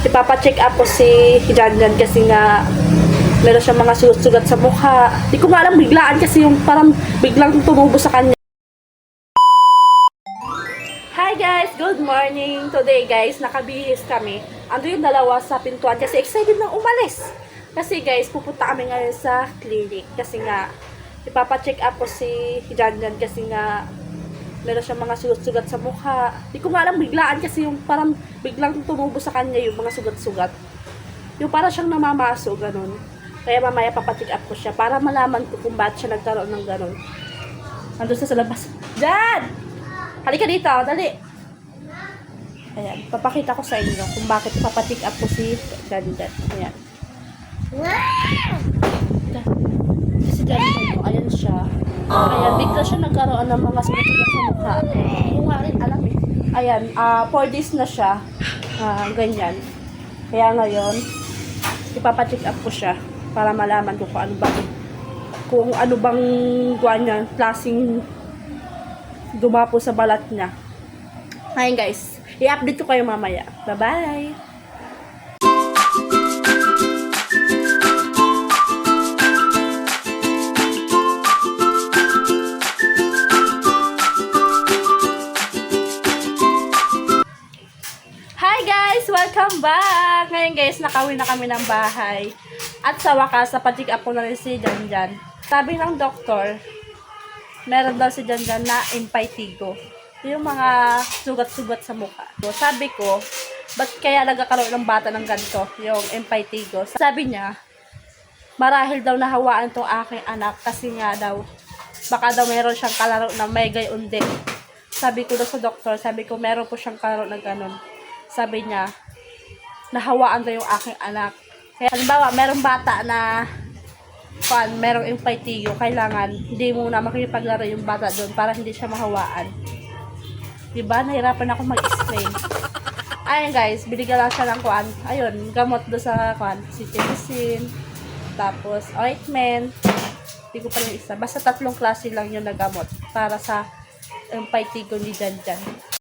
Ipapacheck up ko si Janjan kasi nga meron siyang mga sugat-sugat sa mukha. Di ko nga alam, biglaan kasi yung parang biglang tumubo sa kanya. Hi guys! Good morning! Today guys, nakabihis kami. Ando yung dalawa sa pintuan kasi excited na umalis. Kasi guys, pupunta kami ngayon sa clinic. Kasi nga, ipapacheck up ko si Janjan kasi nga meron siyang mga sugat-sugat sa mukha. Di ko nga alam, biglaan kasi yung parang biglang tumubo sa kanya yung mga sugat-sugat. Yung parang siyang namamaso, ganun. Kaya mamaya papacheck up ko siya para malaman ko kung bakit siya nagkaroon ng ganun. Andun sa labas. Jan! Halika dito, dali. Ayan, papakita ko sa inyo kung bakit papacheck up ko si Janjan. Ayan. Kasi Janjan, ayan siya. Ayan, bigla siya nagkaroon ng mga sugat-sugat sa mukha. Hindi ko nga rin alam eh. Ayan, 4 days na siya. Ganyan. Kaya ngayon, ipapacheck up ko siya para malaman ko kung ano bang kuha niya, klaseng dumapo sa balat niya. Ayun guys, i-update ko kayo mamaya. Bye-bye! Hi guys! Welcome back! Ngayon guys, nakauwi na kami ng bahay. At sa wakas, napacheck up ko na rin si Janjan. Sabi ng doktor, meron daw si Janjan na impetigo. Yung mga sugat-sugat sa mukha. So, sabi ko, ba't kaya nagkakaroon ng bata ng ganito? Yung impetigo. Sabi niya, marahil daw nahawaan tong aking anak kasi nga daw, baka daw meron siyang kalaro na may gayon din. Sabi ko daw sa doktor, sabi ko meron po siyang kalaro na ganun. Sabi niya, nahawaan daw yung aking anak. Kaya halimbawa, merong bata na merong impetigo, kailangan hindi muna makipaglaro yung bata doon para hindi siya mahawaan. Diba? Nahirapan ako mag-explain. Ayun guys, binigyan lang siya ng ayun, gamot doon sa cetirizine, tapos ointment, hindi ko pa yung isa. Basta 3 klase lang yung nagamot para sa impetigo ni Janjan.